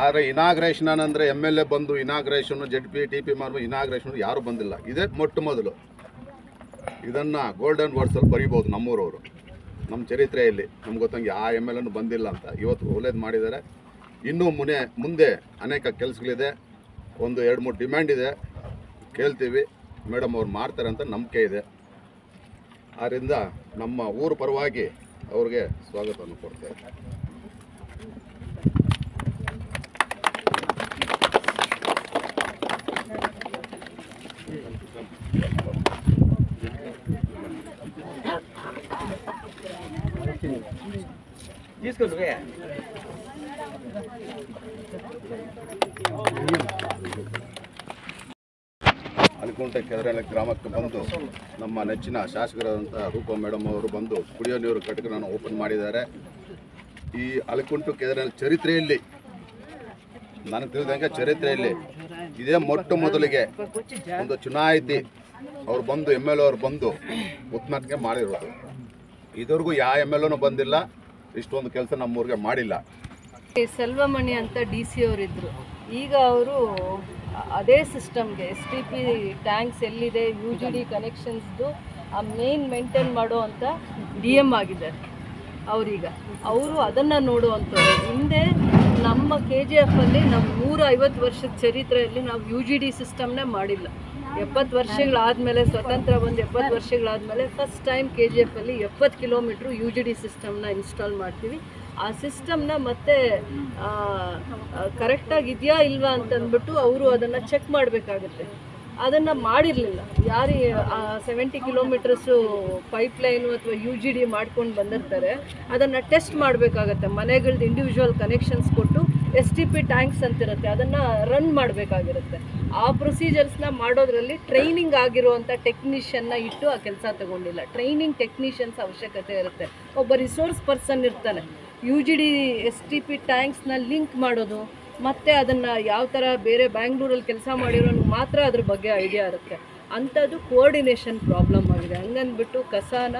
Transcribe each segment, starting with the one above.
ಆದರೆ ಇನಾಗ್ರೇಷನ್ ಅಂದರೆ MLA ಬಂದು ಇನಾಗ್ರೇಷನ್ನು ZP TP ಮಾರು ಇನಾಗ್ರೇಷನ್ ಯಾರೂ ಬಂದಿಲ್ಲ. ಇದೇ ಮೊಟ್ಟ ಮೊದಲು. ಇದನ್ನು ಗೋಲ್ಡನ್ ವರ್ಡ್ಸಲ್ಲಿ ಬರೀಬೋದು ನಮ್ಮೂರವರು. ನಮ್ಮ ಚರಿತ್ರೆಯಲ್ಲಿ ನಮ್ಗೆ ಗೊತ್ತಂಗೆ ಆ MLAನೂ ಬಂದಿಲ್ಲ ಅಂತ ಇವತ್ತು ಒಳ್ಳೇದು ಮಾಡಿದ್ದಾರೆ. ಇನ್ನೂ ಮುಂದೆ ಅನೇಕ ಕೆಲಸಗಳಿದೆ. ಒಂದು 2-3 ಡಿಮ್ಯಾಂಡ್ ಇದೆ, ಕೇಳ್ತೀವಿ. ಮೇಡಮ್ ಅವ್ರು ಮಾಡ್ತಾರೆ ಅಂತ ನಂಬಿಕೆ ಇದೆ. ಆದ್ದರಿಂದ ನಮ್ಮ ಊರ ಪರವಾಗಿ ಅವ್ರಿಗೆ ಸ್ವಾಗತವನ್ನು ಕೊಡ್ತೇವೆ. ಅಲಿಕುಂಟೆ ಕೆದರೆಲೆ ಗ್ರಾಮಕ್ಕೆ ಬಂದು ನಮ್ಮ ನೆಚ್ಚಿನ ಶಾಸಕರಾದಂಥ ರೂಪಾ ಮೇಡಮ್ ಅವರು ಬಂದು ಕುಡಿಯೋ ನೀರು ಘಟಕವನ್ನು ಓಪನ್ ಮಾಡಿದ್ದಾರೆ. ಈ ಅಲಿಕುಂಟೆ ಕೆದರೆಲೆ ಚರಿತ್ರೆಯಲ್ಲಿ ನನಗೆ ತಿಳಿದಂಗೆ ಚರಿತ್ರೆಯಲ್ಲಿ ಇದೇ ಮೊಟ್ಟ ಮೊದಲಿಗೆ ಒಂದು ಚುನಾಯಿತಿ ಅವ್ರು ಬಂದು MLA ಅವ್ರು ಬಂದು ಉತ್ಮಕ್ಕೆ ಮಾಡಿರೋದು. ಇದುವರೆಗೂ ಯಾವ MLAನೂ ಬಂದಿಲ್ಲ, ಇಷ್ಟೊಂದು ಕೆಲಸ ನಮ್ಮೂರಿಗೆ ಮಾಡಿಲ್ಲ. ಸೆಲ್ವಮಣಿ ಅಂತ DC ಅವರಿದ್ದರು. ಈಗ ಅವರು ಅದೇ ಸಿಸ್ಟಮ್ಗೆ STP ಟ್ಯಾಂಕ್ಸ್ ಎಲ್ಲಿದೆ UGD ಕನೆಕ್ಷನ್ಸ್ದು ಆ ಮೇನ್ ಮೇಂಟೈನ್ ಮಾಡೋ ಅಂತ DM ಆಗಿದ್ದಾರೆ ಅವರೀಗ. ಅವರು ಅದನ್ನು ನೋಡುವಂಥದ್ದು. ಹಿಂದೆ ನಮ್ಮ KGFಲ್ಲಿ ನಮ್ಮ 150 ವರ್ಷದ ಚರಿತ್ರೆಯಲ್ಲಿ ನಾವು UGD ಸಿಸ್ಟಮ್ನೇ ಮಾಡಿಲ್ಲ. 70 ವರ್ಷಗಳಾದಮೇಲೆ ಸ್ವತಂತ್ರ ಬಂದು 70 ವರ್ಷಗಳಾದಮೇಲೆ ಫಸ್ಟ್ ಟೈಮ್ KGFಲ್ಲಿ 70 ಕಿಲೋಮೀಟ್ರು UGD ಸಿಸ್ಟಮ್ನ ಇನ್ಸ್ಟಾಲ್ ಮಾಡ್ತೀವಿ. ಆ ಸಿಸ್ಟಮ್ನ ಮತ್ತೆ ಕರೆಕ್ಟಾಗಿದೆಯಾ ಇಲ್ವಾ ಅಂತಂದ್ಬಿಟ್ಟು ಅವರು ಅದನ್ನು ಚೆಕ್ ಮಾಡಬೇಕಾಗತ್ತೆ. ಅದನ್ನು ಮಾಡಿರಲಿಲ್ಲ. ಯಾರು 70 ಕಿಲೋಮೀಟರ್ಸು ಪೈಪ್ಲೈನು ಅಥವಾ UGD ಮಾಡ್ಕೊಂಡು ಬಂದಿರ್ತಾರೆ ಅದನ್ನು ಟೆಸ್ಟ್ ಮಾಡಬೇಕಾಗತ್ತೆ. ಮನೆಗಳದ್ದು ಇಂಡಿವಿಜುವಲ್ ಕನೆಕ್ಷನ್ಸ್ ಕೊಟ್ಟು STP ಟ್ಯಾಂಕ್ಸ್ ಅಂತಿರುತ್ತೆ, ಅದನ್ನು ರನ್ ಮಾಡಬೇಕಾಗಿರುತ್ತೆ. ಆ ಪ್ರೊಸೀಜರ್ಸ್ನ ಮಾಡೋದ್ರಲ್ಲಿ ಟ್ರೈನಿಂಗ್ ಆಗಿರುವಂಥ ಟೆಕ್ನಿಷಿಯನ್ನ ಇಟ್ಟು ಆ ಕೆಲಸ ತಗೊಂಡಿಲ್ಲ. ಟ್ರೈನಿಂಗ್ ಟೆಕ್ನಿಷಿಯನ್ಸ್ ಅವಶ್ಯಕತೆ ಇರುತ್ತೆ. ಒಬ್ಬ ರಿಸೋರ್ಸ್ ಪರ್ಸನ್ ಇರ್ತಾನೆ. UGD STP ಟ್ಯಾಂಕ್ಸ್ನ ಲಿಂಕ್ ಮಾಡೋದು ಮತ್ತು ಅದನ್ನು ಯಾವ ಥರ ಬೇರೆ ಬ್ಯಾಂಗ್ಳೂರಲ್ಲಿ ಕೆಲಸ ಮಾಡಿರೋನು ಮಾತ್ರ ಅದ್ರ ಬಗ್ಗೆ ಐಡಿಯಾ ಇರುತ್ತೆ. ಅಂಥದ್ದು ಕೋಆರ್ಡಿನೇಷನ್ ಪ್ರಾಬ್ಲಮ್ ಆಗಿದೆ. ಹಂಗಂದ್ಬಿಟ್ಟು ಕಸಾನ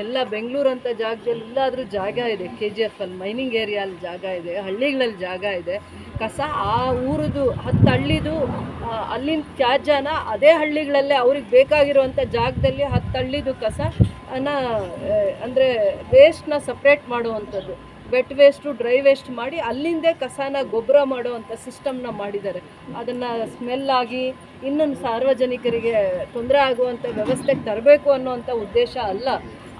ಎಲ್ಲ ಬೆಂಗಳೂರಂಥ ಜಾಗದಲ್ಲಿ ಇಲ್ಲಾದರೂ ಜಾಗ ಇದೆ. KGFಲ್ಲಿ ಮೈನಿಂಗ್ ಏರಿಯಲ್ಲಿ ಜಾಗ ಇದೆ, ಹಳ್ಳಿಗಳಲ್ಲಿ ಜಾಗ ಇದೆ. ಕಸ ಆ ಊರದು 10 ಹಳ್ಳಿದು ಅಲ್ಲಿನ ತ್ಯಾಜ್ಯನ ಅದೇ ಹಳ್ಳಿಗಳಲ್ಲೇ ಅವ್ರಿಗೆ ಬೇಕಾಗಿರುವಂಥ ಜಾಗದಲ್ಲಿ 10 ಹಳ್ಳಿದು ಕಸನ ಅಂದರೆ ವೇಸ್ಟ್ನ ಸಪ್ರೇಟ್ ಮಾಡುವಂಥದ್ದು. ವೆಟ್ ವೇಸ್ಟು ಡ್ರೈ ವೇಸ್ಟ್ ಮಾಡಿ ಅಲ್ಲಿಂದೇ ಕಸನ ಗೊಬ್ಬರ ಮಾಡುವಂಥ ಸಿಸ್ಟಮ್ನ ಮಾಡಿದ್ದಾರೆ. ಅದನ್ನು ಸ್ಮೆಲ್ ಆಗಿ ಇನ್ನೊಂದು ಸಾರ್ವಜನಿಕರಿಗೆ ತೊಂದರೆ ಆಗುವಂಥ ವ್ಯವಸ್ಥೆಗೆ ತರಬೇಕು ಅನ್ನೋವಂಥ ಉದ್ದೇಶ ಅಲ್ಲ.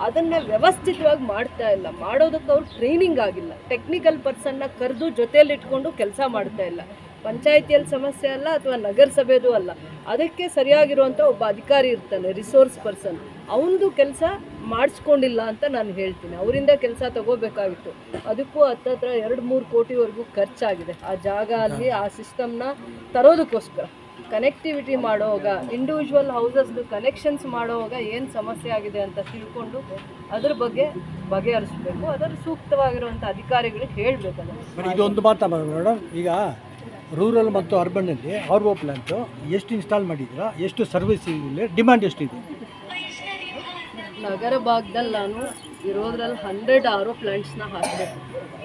ಅದನ್ನು ವ್ಯವಸ್ಥಿತವಾಗಿ ಮಾಡ್ತಾ ಇಲ್ಲ. ಮಾಡೋದಕ್ಕೆ ಅವ್ರು ಟ್ರೈನಿಂಗ್ ಆಗಿಲ್ಲ. ಟೆಕ್ನಿಕಲ್ ಪರ್ಸನ್ನ ಕರೆದು ಜೊತೆಯಲ್ಲಿ ಇಟ್ಕೊಂಡು ಕೆಲಸ ಮಾಡ್ತಾ ಇಲ್ಲ. ಪಂಚಾಯಿತಿಯಲ್ಲಿ ಸಮಸ್ಯೆ ಅಲ್ಲ ಅಥವಾ ನಗರಸಭೆದು ಅಲ್ಲ, ಅದಕ್ಕೆ ಸರಿಯಾಗಿರುವಂಥ ಒಬ್ಬ ಅಧಿಕಾರಿ ಇರ್ತಾನೆ, ರಿಸೋರ್ಸ್ ಪರ್ಸನ್. ಅವನದು ಕೆಲಸ ಮಾಡಿಸ್ಕೊಂಡಿಲ್ಲ ಅಂತ ನಾನು ಹೇಳ್ತೀನಿ. ಅವರಿಂದ ಕೆಲಸ ತಗೋಬೇಕಾಗಿತ್ತು. ಅದಕ್ಕೂ ಹತ್ತತ್ರ 2-3 ಕೋಟಿವರೆಗೂ ಖರ್ಚಾಗಿದೆ ಆ ಜಾಗ ಅಲ್ಲಿ ಆ ಸಿಸ್ಟಮ್ನ ತರೋದಕ್ಕೋಸ್ಕರ. ಕನೆಕ್ಟಿವಿಟಿ ಮಾಡೋವಾಗ ಇಂಡಿವಿಜುವಲ್ ಹೌಸಸ್ದು ಕನೆಕ್ಷನ್ಸ್ ಮಾಡೋವಾಗ ಏನು ಸಮಸ್ಯೆ ಆಗಿದೆ ಅಂತ ತಿಳ್ಕೊಂಡು ಅದ್ರ ಬಗ್ಗೆ ಬಗೆಹರಿಸಬೇಕು. ಅದರ ಸೂಕ್ತವಾಗಿರುವಂಥ ಅಧಿಕಾರಿಗಳಿಗೆ ಹೇಳಬೇಕಲ್ಲ. ಇದೊಂದು ಮಾತಾ ಮೇಡಮ್, ಈಗ ರೂರಲ್ ಮತ್ತು ಅರ್ಬನ್ನಲ್ಲಿ RO ಪ್ಲಾಂಟು ಎಷ್ಟು ಇನ್ಸ್ಟಾಲ್ ಮಾಡಿದ್ದೀರಾ, ಎಷ್ಟು ಸರ್ವಿಸಿಂಗ್ ಡಿಮ್ಯಾಂಡ್ ಎಷ್ಟಿದೆ? ನಗರ ಭಾಗದಲ್ಲಿ ನಾನು ಇರೋದ್ರಲ್ಲಿ 100 RO ಪ್ಲಾಂಟ್ಸ್ನ ಹಾಕಬೇಕು.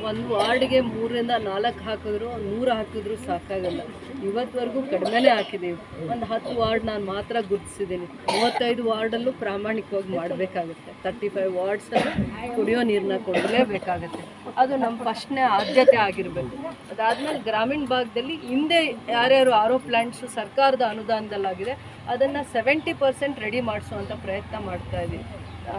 ಒಂದು ವಾರ್ಡ್ಗೆ 3-4 ಹಾಕಿದ್ರು 100 ಹಾಕಿದ್ರು ಸಾಕಾಗಲ್ಲ. ಇವತ್ತುವರೆಗೂ ಕಡಿಮೆನೇ ಹಾಕಿದ್ದೀವಿ. ಒಂದು 10 ವಾರ್ಡ್ ನಾನು ಮಾತ್ರ ಗುರುತಿಸಿದ್ದೀನಿ. 35 ವಾರ್ಡಲ್ಲೂ ಪ್ರಾಮಾಣಿಕವಾಗಿ ಮಾಡಬೇಕಾಗುತ್ತೆ. 35 ವಾರ್ಡ್ಸಲ್ಲಿ ಕುಡಿಯೋ ನೀರನ್ನ ಕೊಡಲೇಬೇಕಾಗುತ್ತೆ. ಅದು ನಮ್ಮ ಫಸ್ಟ್ನೇ ಆದ್ಯತೆ ಆಗಿರಬೇಕು. ಅದಾದಮೇಲೆ ಗ್ರಾಮೀಣ ಭಾಗದಲ್ಲಿ ಹಿಂದೆ ಯಾರ್ಯಾರು RO ಪ್ಲಾಂಟ್ಸು ಸರ್ಕಾರದ ಅನುದಾನದಲ್ಲಾಗಿದೆ ಅದನ್ನು 70% ರೆಡಿ ಮಾಡಿಸುವಂಥ ಪ್ರಯತ್ನ ಮಾಡ್ತಾಯಿದ್ದೀವಿ.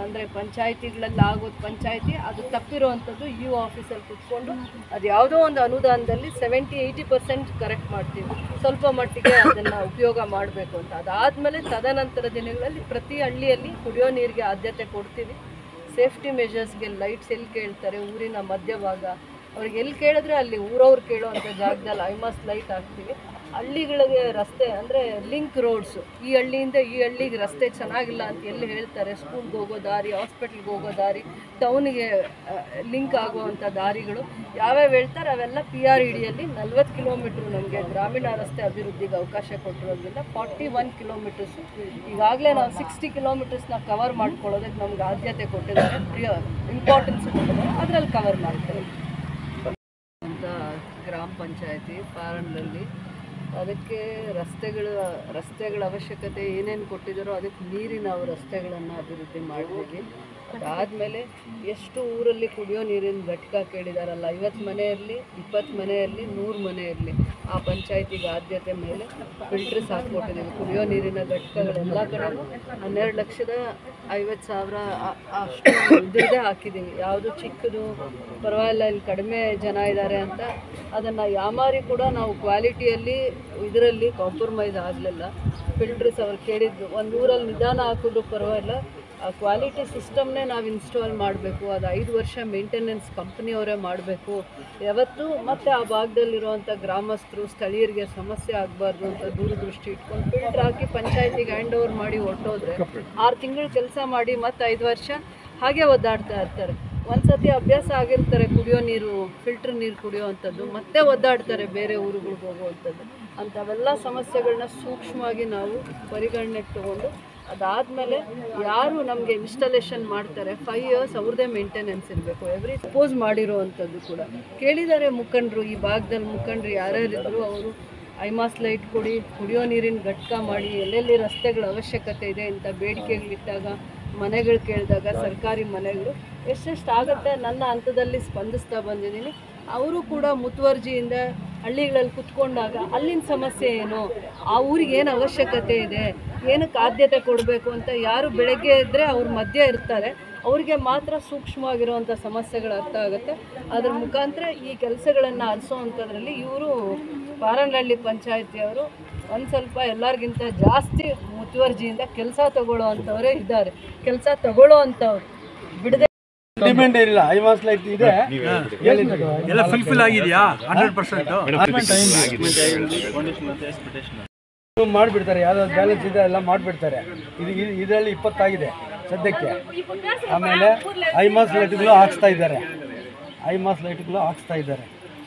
ಅಂದರೆ ಪಂಚಾಯಿತಿಗಳಲ್ಲಿ ಆಗೋದು ಪಂಚಾಯಿತಿ ಅದು ತಪ್ಪಿರುವಂಥದ್ದು ಯು ಆಫೀಸಲ್ಲಿ ಕುತ್ಕೊಂಡು ಅದು ಯಾವುದೋ ಒಂದು ಅನುದಾನದಲ್ಲಿ 70-80% ಕರೆಕ್ಟ್ ಮಾಡ್ತೀವಿ. ಸ್ವಲ್ಪ ಮಟ್ಟಿಗೆ ಅದನ್ನು ಉಪಯೋಗ ಮಾಡಬೇಕು ಅಂತ. ಅದಾದಮೇಲೆ ತದನಂತರ ದಿನಗಳಲ್ಲಿ ಪ್ರತಿ ಹಳ್ಳಿಯಲ್ಲಿ ಕುಡಿಯೋ ನೀರಿಗೆ ಆದ್ಯತೆ ಕೊಡ್ತೀವಿ. ಸೇಫ್ಟಿ ಮೆಷರ್ಸ್ಗೆ ಲೈಟ್ಸ್ ಎಲ್ಲಿ ಕೇಳ್ತಾರೆ ಊರಿನ ಮಧ್ಯಭಾಗ ಅವ್ರಿಗೆ ಎಲ್ಲಿ ಕೇಳಿದ್ರೆ ಅಲ್ಲಿ ಊರವ್ರು ಕೇಳೋವಂಥ ಜಾಗದಲ್ಲಿ ಐಮಾಸ್ ಲೈಟ್ ಹಾಕ್ತೀವಿ. ಹಳ್ಳಿಗಳಿಗೆ ರಸ್ತೆ ಅಂದರೆ ಲಿಂಕ್ ರೋಡ್ಸು, ಈ ಹಳ್ಳಿಯಿಂದ ಈ ಹಳ್ಳಿಗೆ ರಸ್ತೆ ಚೆನ್ನಾಗಿಲ್ಲ ಅಂತ ಎಲ್ಲಿ ಹೇಳ್ತಾರೆ, ಸ್ಕೂಲ್ಗೆ ಹೋಗೋ ದಾರಿ, ಹಾಸ್ಪಿಟ್ಲ್ಗೆ ಹೋಗೋ ದಾರಿ, ಟೌನಿಗೆ ಲಿಂಕ್ ಆಗುವಂಥ ದಾರಿಗಳು ಯಾವ್ಯಾವ ಹೇಳ್ತಾರೆ ಅವೆಲ್ಲ PREDಯಲ್ಲಿ 40 ಕಿಲೋಮೀಟ್ರು ನಮಗೆ ಗ್ರಾಮೀಣ ರಸ್ತೆ ಅಭಿವೃದ್ಧಿಗೆ ಅವಕಾಶ ಕೊಟ್ಟಿರೋದ್ರಿಂದ 41 ಕಿಲೋಮೀಟರ್ಸು ಈಗಾಗಲೇ ನಾವು 60 ಕಿಲೋಮೀಟರ್ಸ್ನ ಕವರ್ ಮಾಡ್ಕೊಳ್ಳೋದಕ್ಕೆ ನಮ್ಗೆ ಆದ್ಯತೆ ಕೊಟ್ಟಿದ್ದಾರೆ, ಇಂಪಾರ್ಟೆನ್ಸ್ ಕೊಟ್ಟಿದ್ದಾರೆ, ಅದರಲ್ಲಿ ಕವರ್ ಮಾಡ್ತಾರೆ ಅಂತ ಗ್ರಾಮ ಪಂಚಾಯತಿ ಪಾರನ್ನಲ್ಲಿ. ಅದಕ್ಕೆ ರಸ್ತೆಗಳ ಅವಶ್ಯಕತೆ ಏನೇನು ಕೊಟ್ಟಿದ್ದಾರೋ ಅದಕ್ಕೆ ಮೀರಿ ನಾವು ರಸ್ತೆಗಳನ್ನು ಅಭಿವೃದ್ಧಿ ಮಾಡಿದ್ದೀವಿ. ಅದಾದಮೇಲೆ ಎಷ್ಟು ಊರಲ್ಲಿ ಕುಡಿಯೋ ನೀರಿನ ಘಟಕ ಕೇಳಿದಾರಲ್ಲ, 50 ಮನೆ ಇರಲಿ 20 ಮನೆ ಇರಲಿ 100 ಮನೆ ಇರಲಿ, ಆ ಪಂಚಾಯತಿಗೆ ಆದ್ಯತೆ ಮೇಲೆ ಫಿಲ್ಟರ್ಸ್ ಹಾಕ್ಕೊಟ್ಟಿದ್ದೀವಿ. ಕುಡಿಯೋ ನೀರಿನ ಘಟಕಗಳೆಲ್ಲ ಕಡೆಯೂ 12,50,000 ಅಷ್ಟು ಇದ್ರದ್ದೇ ಹಾಕಿದ್ದೀವಿ. ಯಾವುದು ಚಿಕ್ಕದು ಪರವಾಗಿಲ್ಲ, ಇಲ್ಲಿ ಕಡಿಮೆ ಜನ ಇದ್ದಾರೆ ಅಂತ ಅದನ್ನು ಯಾಮಾರಿ ಕೂಡ ನಾವು ಕ್ವಾಲಿಟಿಯಲ್ಲಿ ಇದರಲ್ಲಿ ಕಾಂಪ್ರಮೈಸ್ ಆಗಲಿಲ್ಲ. ಫಿಲ್ಟರ್ಸ್ ಅವ್ರು ಕೇಳಿದ್ದು ಒಂದು ಊರಲ್ಲಿ ನಿಧಾನ ಹಾಕಿದ್ರು ಪರವಾಗಿಲ್ಲ, ಆ ಕ್ವಾಲಿಟಿ ಸಿಸ್ಟಮ್ನೇ ನಾವು ಇನ್ಸ್ಟಾಲ್ ಮಾಡಬೇಕು. ಅದು 5 ವರ್ಷ ಮೇಂಟೆನೆನ್ಸ್ ಕಂಪ್ನಿಯವರೇ ಮಾಡಬೇಕು ಯಾವತ್ತೂ. ಮತ್ತು ಆ ಭಾಗದಲ್ಲಿರುವಂಥ ಗ್ರಾಮಸ್ಥರು ಸ್ಥಳೀಯರಿಗೆ ಸಮಸ್ಯೆ ಆಗಬಾರ್ದು ಅಂತ ದೂರದೃಷ್ಟಿ ಇಟ್ಕೊಂಡು ಫಿಲ್ಟ್ರ್ ಹಾಕಿ ಪಂಚಾಯತಿಗೆ ಹ್ಯಾಂಡ್ ಓವರ್ ಮಾಡಿ ಹೊರಟೋದ್ರೆ 6 ತಿಂಗಳು ಕೆಲಸ ಮಾಡಿ ಮತ್ತು 5 ವರ್ಷ ಹಾಗೆ ಒದ್ದಾಡ್ತಾ ಇರ್ತಾರೆ. ಒಂದು ಸತಿ ಅಭ್ಯಾಸ ಆಗಿರ್ತಾರೆ ಕುಡಿಯೋ ನೀರು, ಫಿಲ್ಟ್ರ್ ನೀರು ಕುಡಿಯೋ ಅಂಥದ್ದು, ಮತ್ತೆ ಒದ್ದಾಡ್ತಾರೆ ಬೇರೆ ಊರುಗಳಿಗೆ ಹೋಗುವಂಥದ್ದು. ಅಂಥವೆಲ್ಲ ಸಮಸ್ಯೆಗಳನ್ನ ಸೂಕ್ಷ್ಮವಾಗಿ ನಾವು ಪರಿಗಣನೆಗೆ ತೊಗೊಂಡು ಅದಾದಮೇಲೆ ಯಾರು ನಮಗೆ ಇನ್ಸ್ಟಾಲೇಷನ್ ಮಾಡ್ತಾರೆ 5 ಇಯರ್ಸ್ ಅವ್ರದ್ದೇ ಮೇಂಟೆನೆನ್ಸ್ ಇರಬೇಕು. ಸಪೋಸ್ ಮಾಡಿರೋ ಅಂಥದ್ದು ಕೂಡ ಕೇಳಿದ್ದಾರೆ ಮುಖಂಡರು, ಈ ಭಾಗದಲ್ಲಿ ಮುಖಂಡರು ಯಾರ್ಯಾರಿದ್ರು ಅವರು ಐಮಾಸ್ ಲೈಟ್ ಕೊಡಿ, ಕುಡಿಯೋ ನೀರಿನ ಘಟಕ ಮಾಡಿ, ಎಲ್ಲೆಲ್ಲಿ ರಸ್ತೆಗಳ ಅವಶ್ಯಕತೆ ಇದೆ ಇಂಥ ಬೇಡಿಕೆಗಳಿಟ್ಟಾಗ, ಮನೆಗಳು ಕೇಳಿದಾಗ ಸರ್ಕಾರಿ ಮನೆಗಳು ಎಷ್ಟೆಷ್ಟು ಆಗುತ್ತೆ ನನ್ನ ಹಂತದಲ್ಲಿ ಸ್ಪಂದಿಸ್ತಾ ಬಂದಿದ್ದೀನಿ. ಅವರು ಕೂಡ ಮುತುವರ್ಜಿಯಿಂದ ಹಳ್ಳಿಗಳಲ್ಲಿ ಕುತ್ಕೊಂಡಾಗ ಅಲ್ಲಿನ ಸಮಸ್ಯೆ ಏನು, ಆ ಊರಿಗೆ ಏನು ಅವಶ್ಯಕತೆ ಇದೆ, ಏನಕ್ಕೆ ಆದ್ಯತೆ ಕೊಡಬೇಕು ಅಂತ ಯಾರು ಬೆಳಗ್ಗೆ ಇದ್ದರೆ ಅವ್ರ ಮಧ್ಯೆ ಇರ್ತಾರೆ, ಅವರಿಗೆ ಮಾತ್ರ ಸೂಕ್ಷ್ಮವಾಗಿರುವಂಥ ಸಮಸ್ಯೆಗಳು ಅರ್ಥ ಆಗುತ್ತೆ. ಅದ್ರ ಮುಖಾಂತರ ಈ ಕೆಲಸಗಳನ್ನು ಅರಿಸೋವಂಥದ್ರಲ್ಲಿ ಇವರು ಪಾರನಹಳ್ಳಿ ಪಂಚಾಯತಿಯವರು ಒಂದು ಸ್ವಲ್ಪ ಎಲ್ಲರಿಗಿಂತ ಜಾಸ್ತಿ ಮುತುವರ್ಜಿಯಿಂದ ಕೆಲಸ ತಗೊಳ್ಳೋ ಅಂಥವರೇ ಇದ್ದಾರೆ. ಕೆಲಸ ತಗೊಳ್ಳೋ ಅಂಥವ್ರು ಬಿಡದೆ ಡಿಮ್ಯಾಂಡ್ ಇಲ್ಲ. ಐಮಾಸ್ ಲೈಟ್ ಇದೆ ಎಲ್ಲ ಫುಲ್ಫಿಲ್ ಆಗಿದೆಯಾ 100%? ಮಾಡಿಬಿಡ್ತಾರೆ, ಯಾವ್ದಾದ್ರು ಬ್ಯಾಲೆನ್ಸ್ ಇದೆ ಎಲ್ಲ ಮಾಡಿಬಿಡ್ತಾರೆ. ಇದರಲ್ಲಿ 20 ಆಗಿದೆ ಸದ್ಯಕ್ಕೆ. ಆಮೇಲೆ ಐಮಾಸ್ ಲೈಟ್ಗಳು ಹಾಕ್ಸ್ತಾ ಇದ್ದಾರೆ,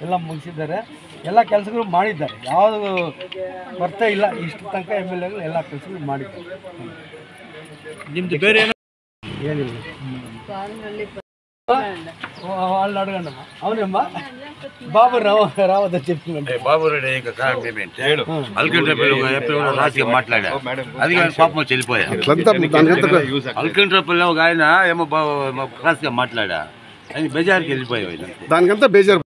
ಎಲ್ಲ ಮುಗಿಸಿದ್ದಾರೆ, ಎಲ್ಲ ಕೆಲಸಗಳು ಮಾಡಿದ್ದಾರೆ. ಯಾವುದು ಬರ್ತಾ ಇಲ್ಲ ಇಷ್ಟು ತನಕ MLA ಎಲ್ಲ ಕೆಲಸಗಳು ಮಾಡಿದ್ದಾರೆ. ನಿಮ್ಮದು ಬೇರೆ ಏನಿಲ್ಲ. ಪಾರನಹಳ್ಳಿ వాళ్ళు అడగండమ్మా. అవునమ్మా బాబు రావద్ద చెప్తున్నాడు. బాబు రెడ్డి ఇంకా పేమెంట్ అల్కంట్రపల్లి రాసిగా మాట్లాడా, అది కానీ పాపం చెల్లిపోయా. అల్కంట్రపల్లి ఒక ఆయన ఏమో రాసిగా మాట్లాడా, ఆయన బేజార్కి వెళ్ళిపోయావు. దానికంతా బేజారు.